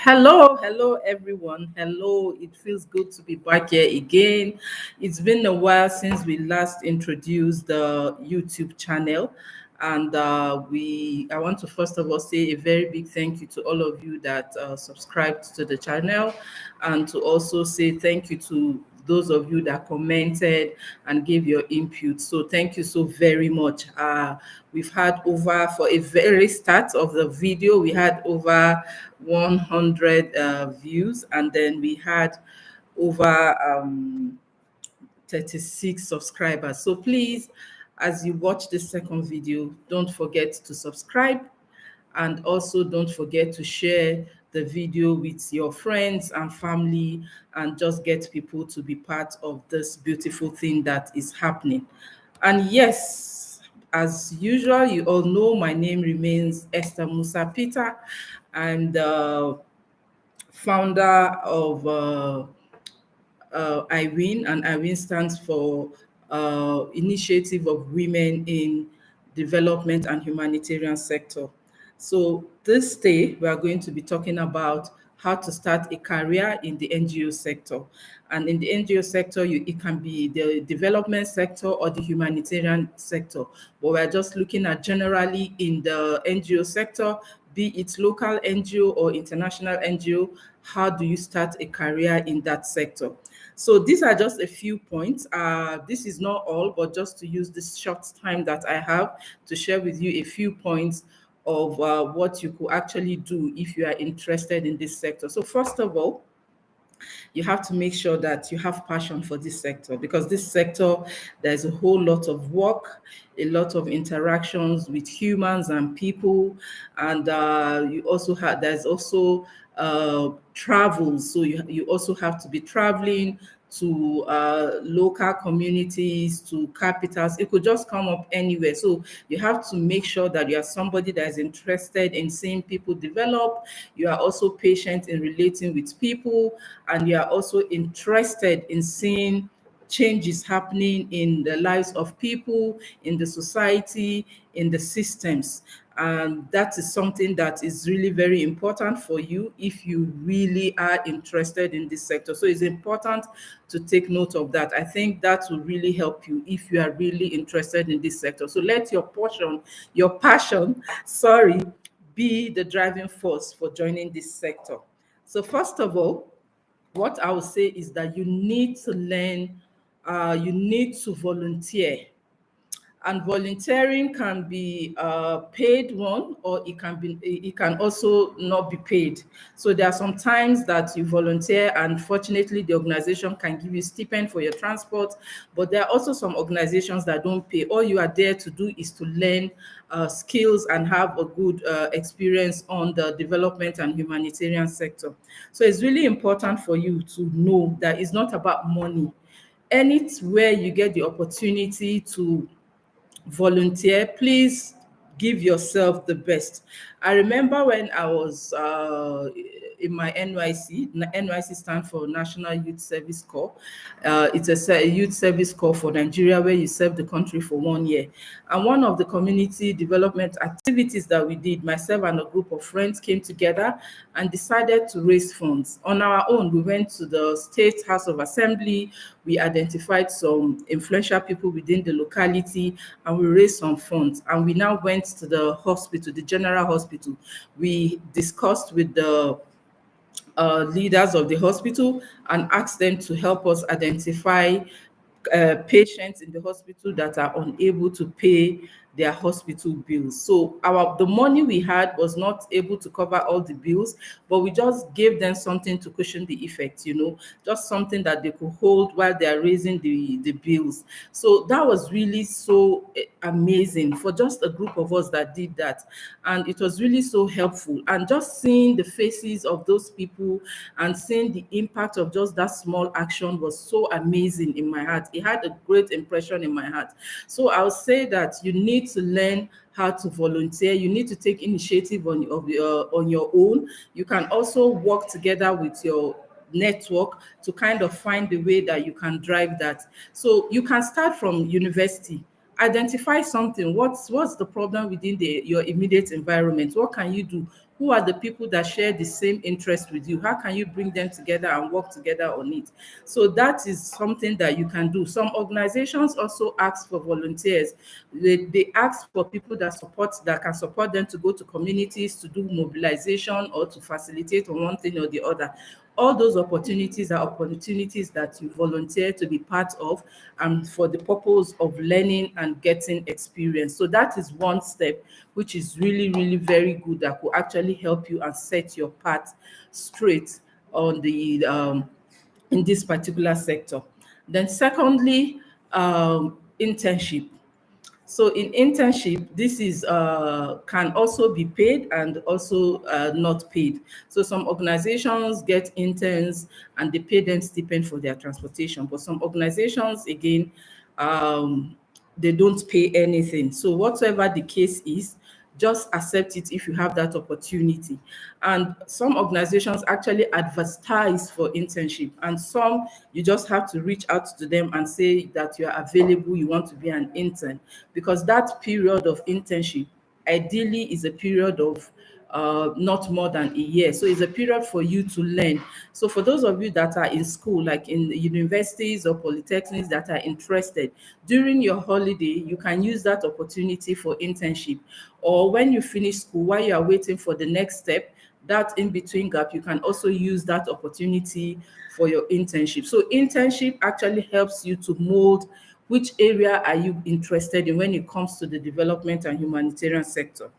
Hello, everyone. Hello, it feels good to be back here again. It's been a while since we last introduced the YouTube channel, and I want to first of all say a very big thank you to all of you that subscribed to the channel, and to also say thank you to those of you that commented and gave your input. So thank you so very much. We've had over, for a very start of the video, we had over 100 views, and then we had over 36 subscribers. So please, as you watch the second video, don't forget to subscribe, and also don't forget to share the video with your friends and family, and just get people to be part of this beautiful thing that is happening. And yes, as usual, you all know my name remains Esther Musa Peter, and founder of IWIN, and IWIN stands for Initiative of Women in Development and Humanitarian Sector. So this day, we are going to be talking about how to start a career in the NGO sector. And in the NGO sector, it can be the development sector or the humanitarian sector. But we're just looking at generally in the NGO sector, be it local NGO or international NGO, how do you start a career in that sector? So these are just a few points. This is not all, but just to use this short time that I have to share with you a few points of what you could actually do if you are interested in this sector. So first of all, you have to make sure that you have passion for this sector, because this sector, there's a whole lot of work, a lot of interactions with humans and people, and you also have, there's also travel. So you also have to be traveling to local communities, to capitals. It could just come up anywhere. So you have to make sure that you are somebody that is interested in seeing people develop. You are also patient in relating with people, and you are also interested in seeing changes happening in the lives of people, in the society, in the systems. And that is something that is really very important for you if you really are interested in this sector. So it's important to take note of that. I think that will really help you if you are really interested in this sector. So let your passion, sorry, be the driving force for joining this sector. So first of all, what I would say is that you need to learn, you need to volunteer. And volunteering can be a paid one, or it can also not be paid. So there are some times that you volunteer, and fortunately the organization can give you stipend for your transport, but there are also some organizations that don't pay. All you are there to do is to learn skills and have a good experience on the development and humanitarian sector. So it's really important for you to know that it's not about money. Anywhere you get the opportunity to volunteer, please give yourself the best. I remember when I was in my NYC. NYC stands for National Youth Service Corps. It's a youth service corps for Nigeria, where you serve the country for 1 year. And one of the community development activities that we did, myself and a group of friends came together and decided to raise funds. On our own, we went to the State House of Assembly. We identified some influential people within the locality, and we raised some funds. And we now went to the hospital, the general hospital. We discussed with the leaders of the hospital and asked them to help us identify patients in the hospital that are unable to pay their hospital bills. So the money we had was not able to cover all the bills, but we just gave them something to cushion the effect, just something that they could hold while they are raising the bills. So that was really so amazing for just a group of us that did that. And it was really so helpful. And just seeing the faces of those people and seeing the impact of just that small action was so amazing in my heart. It had a great impression in my heart. So I'll say that you need to learn how to volunteer. You need to take initiative on your own. You can also work together with your network to kind of find the way that you can drive that. So you can start from university. Identify something. What's the problem within your immediate environment? What can you do? Who are the people that share the same interest with you? How can you bring them together and work together on it? So that is something that you can do. Some organizations also ask for volunteers. They ask for people that can support them to go to communities to do mobilization or to facilitate on one thing or the other. All those opportunities are opportunities that you volunteer to be part of, and for the purpose of learning and getting experience. So that is one step which is really, really very good, that could actually help you and set your path straight on the in this particular sector. Then secondly, internship. So in internship, this is can also be paid and also not paid. So some organizations get interns and they pay them stipend for their transportation, but some organizations again, they don't pay anything. So whatever the case is, just accept it if you have that opportunity. And some organizations actually advertise for internship, and some you just have to reach out to them and say that you are available, you want to be an intern, because that period of internship ideally is a period of not more than a year. So it's a period for you to learn. So for those of you that are in school, like in universities or polytechnics that are interested, during your holiday, you can use that opportunity for internship. Or when you finish school, while you are waiting for the next step, that in between gap, you can also use that opportunity for your internship. So internship actually helps you to mold which area are you interested in when it comes to the development and humanitarian sector.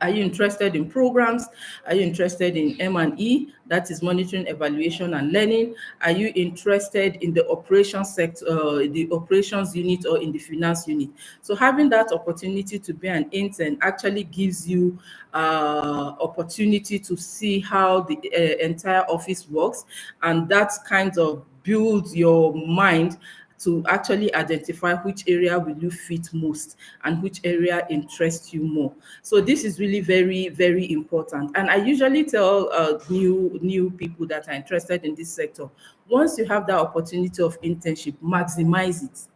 Are you interested in programs? Are you interested in M&E, that is monitoring, evaluation, and learning? Are you interested in the operations sector, the operations unit, or in the finance unit? So having that opportunity to be an intern actually gives you opportunity to see how the entire office works, and that kind of builds your mind to actually identify which area will you fit most and which area interests you more. So this is really very, very important. And I usually tell new people that are interested in this sector, once you have that opportunity of internship, maximize it.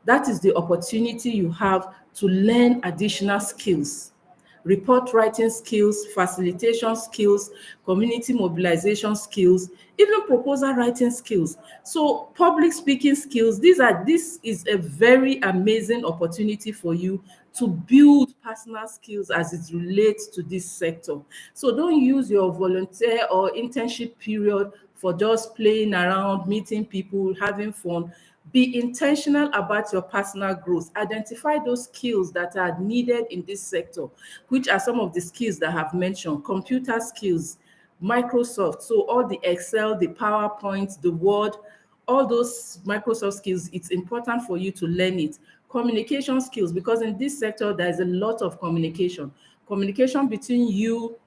That is the opportunity you have to learn additional skills, report writing skills, facilitation skills, community mobilization skills, even proposal writing skills. So public speaking skills, this is a very amazing opportunity for you to build personal skills as it relates to this sector. So don't use your volunteer or internship period for just playing around, meeting people, having fun. Be intentional about your personal growth. Identify those skills that are needed in this sector, which are some of the skills that I have mentioned: computer skills, Microsoft. So all the Excel, the PowerPoint, the Word, all those Microsoft skills, it's important for you to learn it. Communication skills, because in this sector, there's a lot of communication between you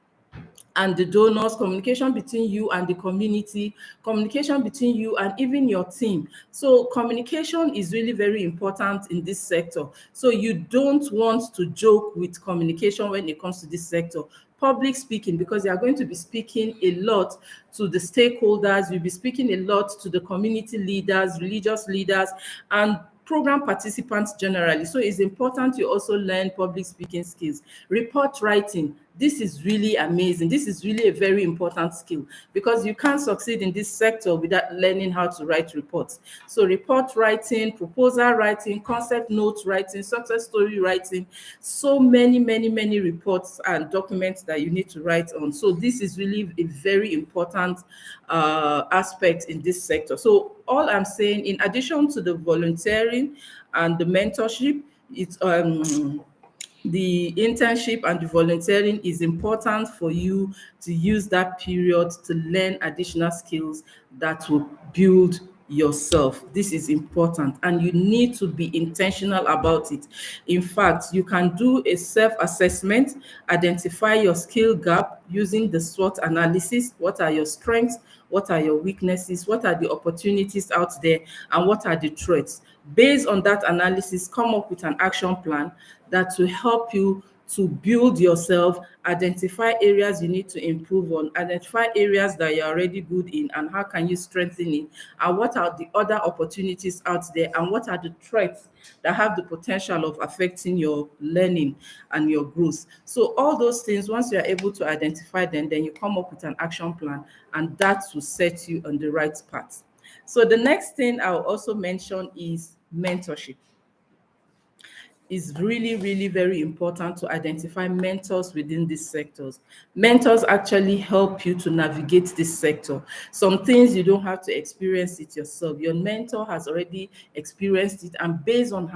and the donors, communication between you and the community, communication between you and even your team. So communication is really very important in this sector. So you don't want to joke with communication when it comes to this sector. Public speaking, because you are going to be speaking a lot to the stakeholders, you'll be speaking a lot to the community leaders, religious leaders, and program participants generally. So it's important you also learn public speaking skills. Report writing, this is really amazing. This is really a very important skill, because you can't succeed in this sector without learning how to write reports. So report writing, proposal writing, concept notes writing, success story writing, so many reports and documents that you need to write on. So this is really a very important aspect in this sector. So all I'm saying, in addition to the volunteering and the mentorship, it's the internship and the volunteering is important for you to use that period to learn additional skills that will build yourself. This is important, and you need to be intentional about it. In fact, you can do a self-assessment, identify your skill gap using the SWOT analysis. What are your strengths? What are your weaknesses? What are the opportunities out there? And what are the threats? Based on that analysis, come up with an action plan that will help you to build yourself, identify areas you need to improve on, identify areas that you're already good in, and how can you strengthen it, and what are the other opportunities out there, and what are the threats that have the potential of affecting your learning and your growth. So all those things, once you are able to identify them, then you come up with an action plan, and that will set you on the right path. So the next thing I'll also mention is mentorship. Is really, really very important to identify mentors within these sectors. Mentors actually help you to navigate this sector. Some things you don't have to experience it yourself. Your mentor has already experienced it, and based on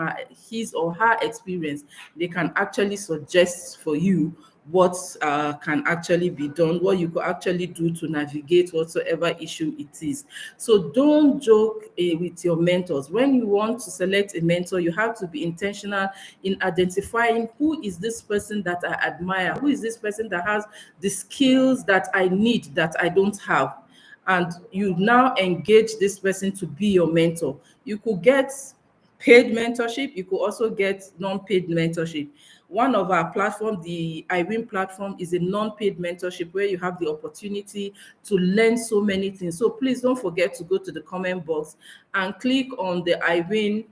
his or her experience, they can actually suggest for you what can actually be done, what you could actually do to navigate whatsoever issue it is. So don't joke with your mentors. When you want to select a mentor, you have to be intentional in identifying who is this person that I admire, who is this person that has the skills that I need that I don't have. And you now engage this person to be your mentor. You could get paid mentorship. You could also get non-paid mentorship. One of our platform, the IWIN platform, is a non-paid mentorship where you have the opportunity to learn so many things. So please don't forget to go to the comment box and click on the IWIN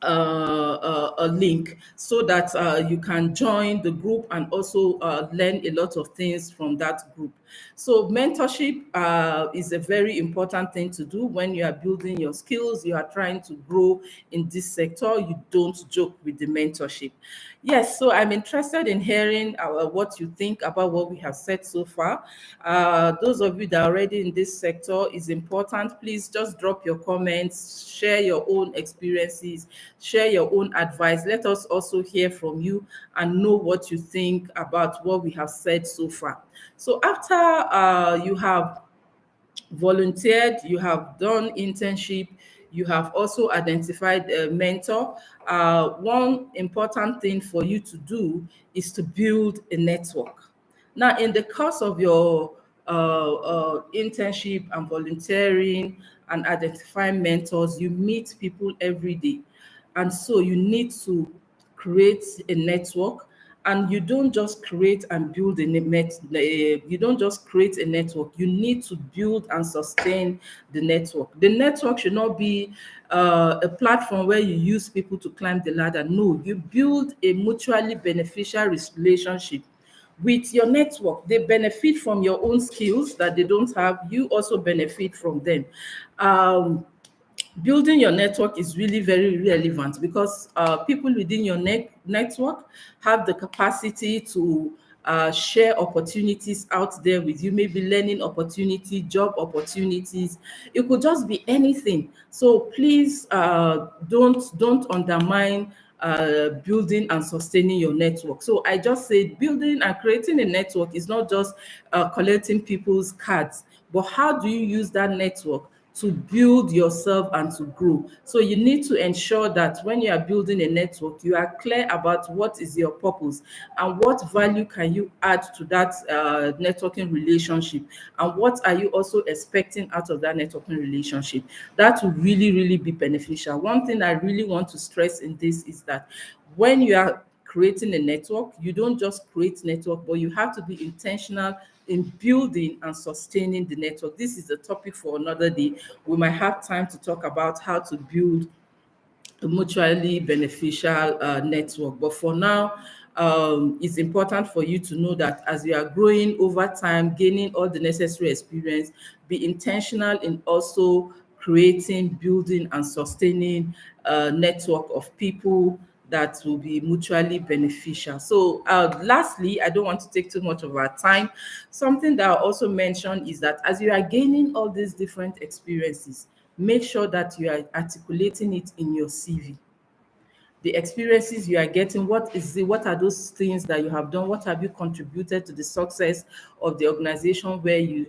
a link so that you can join the group and also learn a lot of things from that group. So mentorship is a very important thing to do when you are building your skills, you are trying to grow in this sector. You don't joke with the mentorship. Yes, so I'm interested in hearing what you think about what we have said so far. Those of you that are already in this sector, is important. Please just drop your comments, share your own experiences, share your own advice. Let us also hear from you and know what you think about what we have said so far. So after you have volunteered, you have done internship, you have also identified a mentor. One important thing for you to do is to build a network. Now, in the course of your internship and volunteering and identifying mentors, you meet people every day. And so you need to create a network, and you don't just create and build you don't just create a network, you need to build and sustain the network. The network should not be a platform where you use people to climb the ladder. No, you build a mutually beneficial relationship with your network. They benefit from your own skills that they don't have, you also benefit from them. Building your network is really very relevant because people within your network have the capacity to share opportunities out there with you, maybe learning opportunity, job opportunities. It could just be anything. So please don't undermine building and sustaining your network. So I just said building and creating a network is not just collecting people's cards, but how do you use that network to build yourself and to grow? So you need to ensure that when you are building a network, you are clear about what is your purpose and what value can you add to that networking relationship, and what are you also expecting out of that networking relationship. That will really, really be beneficial. One thing I really want to stress in this is that when you are creating a network, you don't just create network, but you have to be intentional in building and sustaining the network. This is a topic for another day. We might have time to talk about how to build a mutually beneficial network. But for now, it's important for you to know that as you are growing over time, gaining all the necessary experience, be intentional in also creating, building, and sustaining a network of people that will be mutually beneficial. So lastly, I don't want to take too much of our time. Something that I also mentioned is that as you are gaining all these different experiences, make sure that you are articulating it in your CV. The experiences you are getting, what are those things that you have done, what have you contributed to the success of the organization where you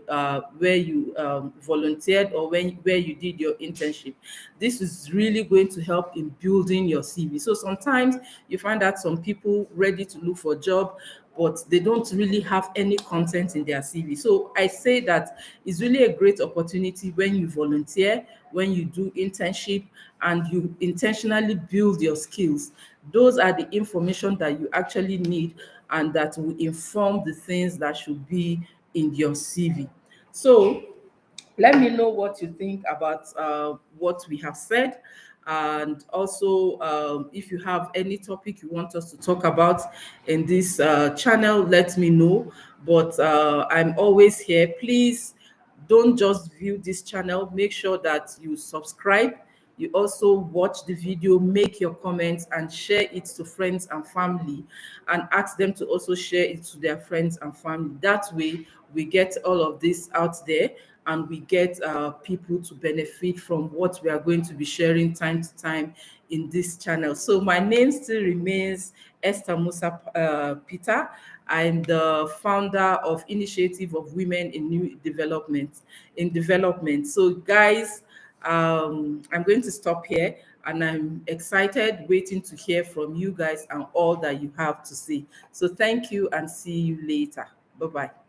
volunteered, or where you did your internship. This is really going to help in building your CV. So sometimes you find that some people ready to look for a job, but they don't really have any content in their CV. So I say that it's really a great opportunity when you volunteer, when you do internship, and you intentionally build your skills. Those are the information that you actually need and that will inform the things that should be in your CV. So let me know what you think about what we have said. And also, if you have any topic you want us to talk about in this channel, let me know. But I'm always here. Please don't just view this channel. Make sure that you subscribe. You also watch the video, make your comments, and share it to friends and family, and ask them to also share it to their friends and family. That way, we get all of this out there, and we get people to benefit from what we are going to be sharing time to time in this channel. So my name still remains Esther Musa Peter. I'm the founder of Initiative of Women in New Development in Development. So guys, I'm going to stop here, and I'm excited waiting to hear from you guys and all that you have to say. So thank you and see you later. Bye-bye.